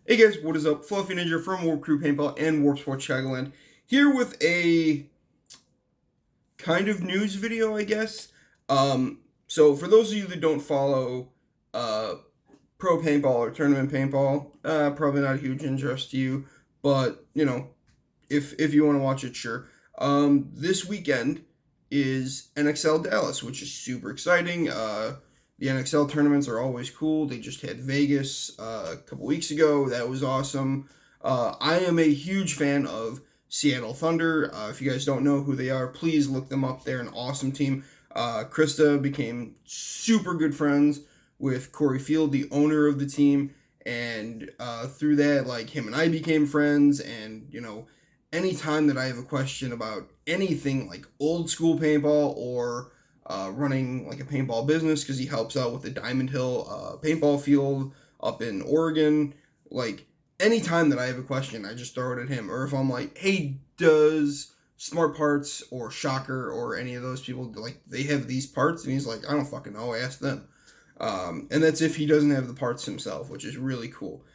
Hey guys, what is up? Fluffy Ninja from Warp Crew Paintball and Warp Sports Chicagoland here with a kind of news video, I guess. So for those of you that don't follow uh, pro paintball or tournament paintball, probably not a huge interest to you, but if you want to watch it, sure. This weekend is NXL Dallas, which is super exciting. The NXL tournaments are always cool. They just had Vegas a couple weeks ago. That was awesome. I am a huge fan of Seattle Thunder. If you guys don't know who they are, please look them up. They're an awesome team. Krista became super good friends with Corey Field, the owner of the team, and through that, like, him and I became friends. And anytime that I have a question about anything like old school paintball or running like a paintball business, because he helps out with the Diamond Hill paintball field up in Oregon, like anytime that I have a question, I just throw it at him. Or if I'm like, hey, does Smart Parts or Shocker or any of those people, like, they have these parts? And he's like, I don't fucking know, ask them. And that's if he doesn't have the parts himself, which is really cool.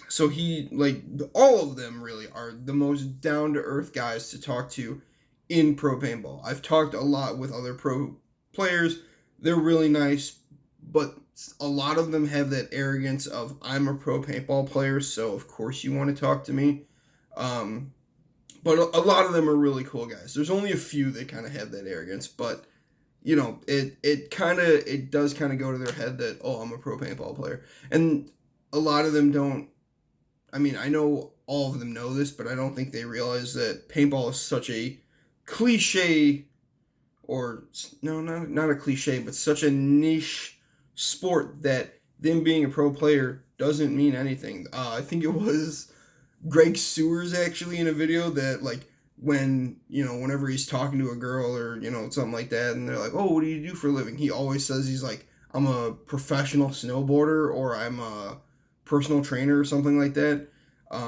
So he, like, all of them really are the most down-to-earth guys to talk to in pro paintball. I've talked a lot with other pro players. They're really nice, but a lot of them have that arrogance of, I'm a pro paintball player, so of course you want to talk to me. But a lot of them are really cool guys. There's only a few that kind of have that arrogance, but it does kind of go to their head that, oh, I'm a pro paintball player. And a lot of them don't. I mean, I know all of them know this, but I don't think they realize that paintball is such a cliche, or no, not a cliche, but such a niche sport that them being a pro player doesn't mean anything. I think it was Greg Sewers actually in a video that, like, whenever he's talking to a girl or something like that, and they're like, oh, what do you do for a living? He always says he's like, I'm a professional snowboarder, or I'm a personal trainer or something like that.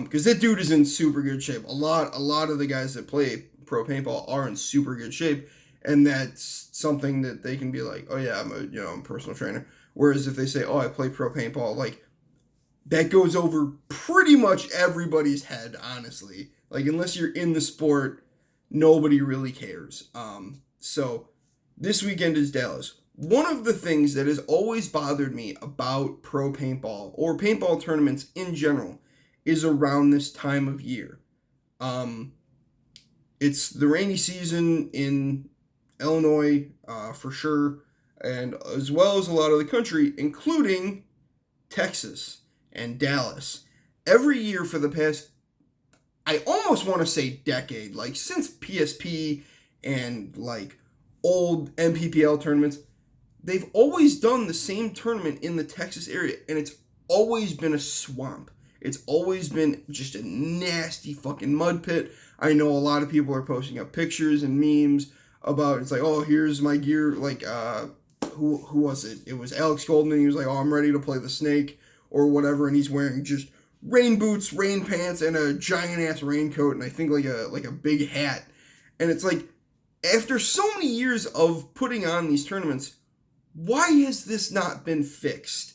Because that dude is in super good shape. A lot of the guys that play pro paintball are in super good shape, and that's something that they can be like, oh yeah, I'm a personal trainer. Whereas if they say, oh, I play pro paintball, like, that goes over pretty much everybody's head, honestly. Like, unless you're in the sport, nobody really cares. So this weekend is Dallas. One of the things that has always bothered me about pro paintball or paintball tournaments in general is around this time of year. It's the rainy season in Illinois, for sure, and as well as a lot of the country, including Texas and Dallas. Every year for the past, I almost want to say decade, like since PSP and like old MPPL tournaments, they've always done the same tournament in the Texas area, and it's always been a swamp. It's always been just a nasty fucking mud pit. I know a lot of people are posting up pictures and memes about, it's like, oh, here's my gear. Like, who was it? It was Alex Goldman. He was like, oh, I'm ready to play the Snake or whatever, and he's wearing just rain boots, rain pants, and a giant ass raincoat, and I think like a big hat. And it's like, after so many years of putting on these tournaments, why has this not been fixed?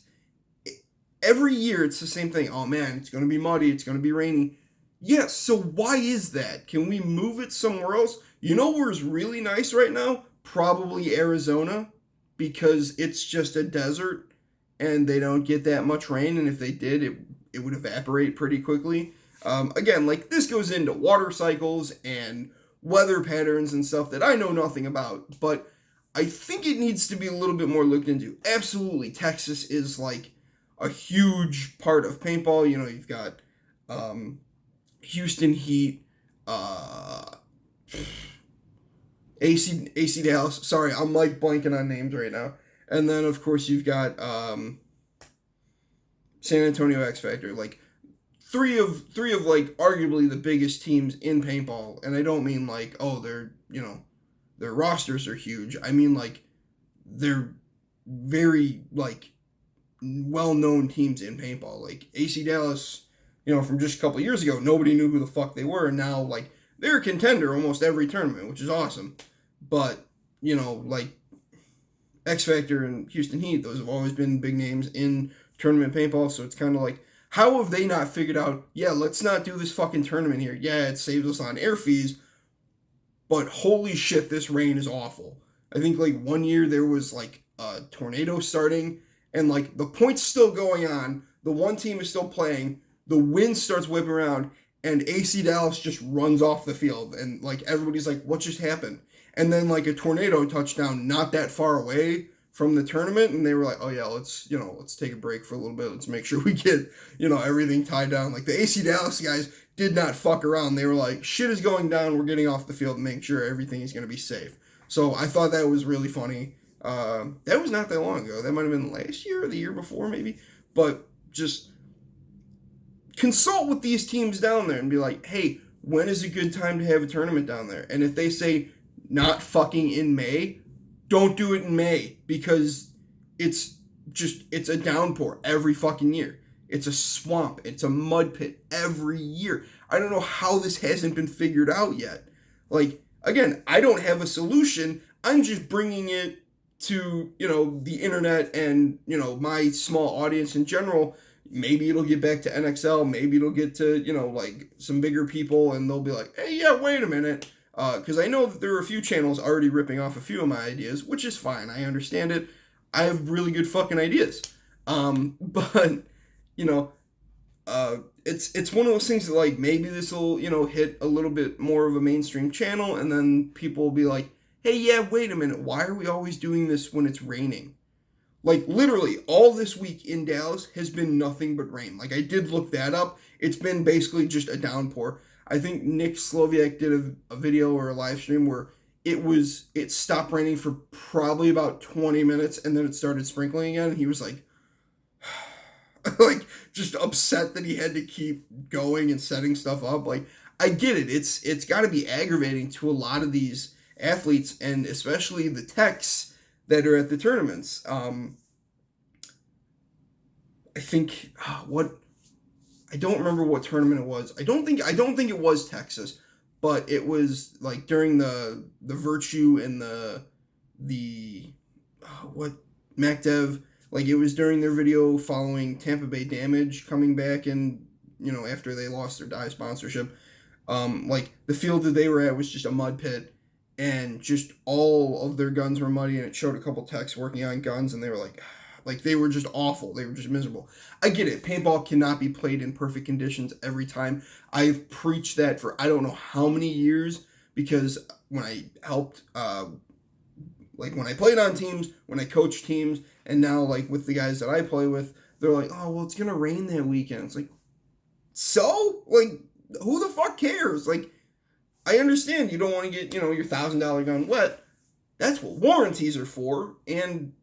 Every year it's the same thing. Oh man, it's going to be muddy, it's going to be rainy. Yes, so why is that? Can we move it somewhere else? You know where's really nice right now? Probably Arizona, because it's just a desert and they don't get that much rain, and if they did, it would evaporate pretty quickly. Again, like, this goes into water cycles and weather patterns and stuff that I know nothing about, but I think it needs to be a little bit more looked into. Absolutely, Texas is like a huge part of paintball. You've got Houston Heat, AC Dallas. Sorry, I'm like blanking on names right now. And then of course you've got San Antonio X Factor. Like, three of like arguably the biggest teams in paintball. And I don't mean like, oh, they're their rosters are huge. I mean, like, they're very, like, well-known teams in paintball. Like, AC Dallas, from just a couple years ago, nobody knew who the fuck they were, and now, like, they're a contender almost every tournament, which is awesome. But, like, X Factor and Houston Heat, those have always been big names in tournament paintball, so it's kind of like, How have they not figured out, yeah, let's not do this fucking tournament here. Yeah, it saves us on air fees, but holy shit, this rain is awful. I think like one year there was like a tornado starting, and like the point's still going on. The one team is still playing. The wind starts whipping around, and AC Dallas just runs off the field, and like everybody's like, what just happened? And then like a tornado touchdown not that far away from the tournament, and they were like, oh yeah, let's take a break for a little bit. Let's make sure we get, everything tied down. Like the AC Dallas guys did not fuck around. They were like, shit is going down. We're getting off the field and making sure everything is going to be safe. So I thought that was really funny. That was not that long ago. That might have been last year or the year before maybe. But just consult with these teams down there and be like, hey, when is a good time to have a tournament down there? And if they say not fucking in May, don't do it in May, because it's a downpour every fucking year. It's a swamp. It's a mud pit every year. I don't know how this hasn't been figured out yet. Like, again, I don't have a solution. I'm just bringing it to, the internet and, my small audience in general. Maybe it'll get back to NXL. Maybe it'll get to, like some bigger people, and they'll be like, hey, yeah, wait a minute. Because I know that there are a few channels already ripping off a few of my ideas, which is fine. I understand it. I have really good fucking ideas. But, it's one of those things that, like, maybe this will, hit a little bit more of a mainstream channel, and then people will be like, hey, yeah, wait a minute. Why are we always doing this when it's raining? Like, literally, all this week in Dallas has been nothing but rain. Like, I did look that up. It's been basically just a downpour. I think Nick Sloviak did a video or a live stream where it stopped raining for probably about 20 minutes, and then it started sprinkling again, and he was like, like, just upset that he had to keep going and setting stuff up. Like, I get it. It's got to be aggravating to a lot of these athletes, and especially the techs that are at the tournaments. I think I don't remember what tournament it was. I don't think it was Texas, but it was like during the Virtue and the MacDev. Like, it was during their video following Tampa Bay Damage coming back, and after they lost their dye sponsorship. Like, the field that they were at was just a mud pit, and just all of their guns were muddy, and it showed a couple techs working on guns, and they were like they were just awful. They were just miserable. I get it. Paintball cannot be played in perfect conditions every time. I've preached that for I don't know how many years, because when I helped, like when I played on teams, when I coached teams, and now like with the guys that I play with, they're like, oh, well, it's going to rain that weekend. It's like, so? Like, who the fuck cares? Like, I understand you don't want to get, your $1,000 gun wet. That's what warranties are for. And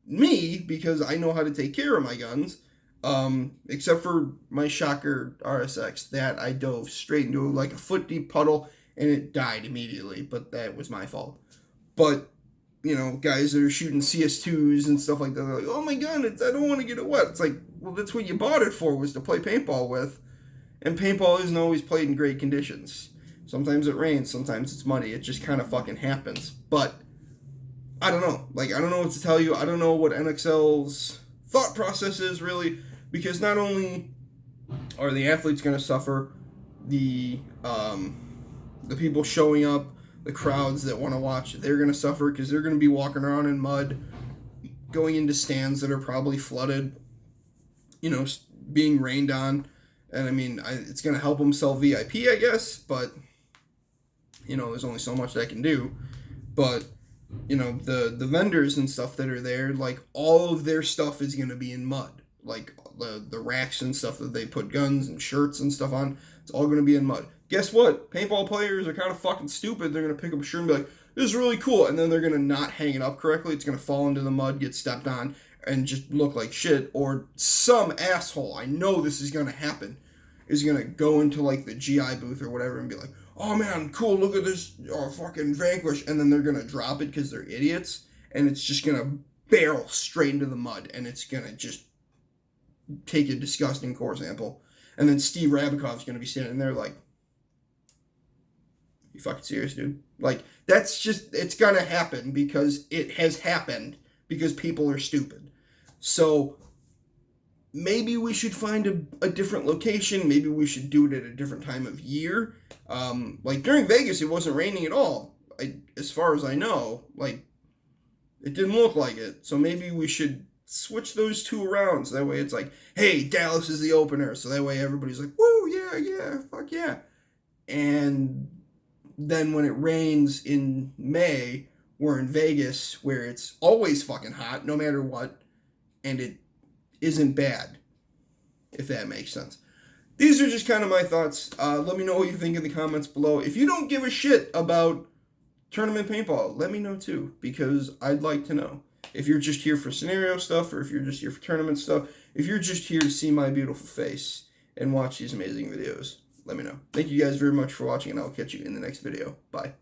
me, because I know how to take care of my guns, except for my Shocker RSX, that I dove straight into like a foot deep puddle, and it died immediately, but that was my fault. But, guys that are shooting CS2s and stuff like that, they're like, oh my gun, I don't want to get it wet. It's like, well, that's what you bought it for, was to play paintball with. And paintball isn't always played in great conditions. Sometimes it rains, sometimes it's muddy. It just kind of fucking happens. But I don't know. Like, I don't know what to tell you. I don't know what NXL's thought process is, really, because not only are the athletes going to suffer, the people showing up, the crowds that want to watch, they're going to suffer, because they're going to be walking around in mud, going into stands that are probably flooded, being rained on. And I mean, it's going to help them sell VIP, I guess, but, there's only so much that can do. But, the vendors and stuff that are there, like, all of their stuff is going to be in mud. Like, the racks and stuff that they put guns and shirts and stuff on, it's all going to be in mud. Guess what? Paintball players are kind of fucking stupid. They're going to pick up a shirt and be like, this is really cool. And then they're going to not hang it up correctly. It's going to fall into the mud, get stepped on, and just look like shit. Or some asshole, I know this is going to happen, is going to go into, like, the GI booth or whatever and be like, oh, man, cool, look at this fucking Vanquish. And then they're going to drop it because they're idiots. And it's just going to barrel straight into the mud. And it's going to just take a disgusting core sample. And then Steve Rabikov's going to be standing there like, you fucking serious, dude? Like, that's just, it's going to happen because it has happened because people are stupid. So, maybe we should find a different location. Maybe we should do it at a different time of year. Like during Vegas, it wasn't raining at all. As far as I know, like it didn't look like it. So maybe we should switch those two around. So that way it's like, hey, Dallas is the opener. So that way everybody's like, woo, yeah, fuck yeah. And then when it rains in May, we're in Vegas where it's always fucking hot no matter what. And it isn't bad, if that makes sense. These are just kind of my thoughts. Let me know what you think in the comments below. If you don't give a shit about tournament paintball, let me know too, because I'd like to know. If you're just here for scenario stuff, or if you're just here for tournament stuff, if you're just here to see my beautiful face and watch these amazing videos, let me know. Thank you guys very much for watching, and I'll catch you in the next video. Bye.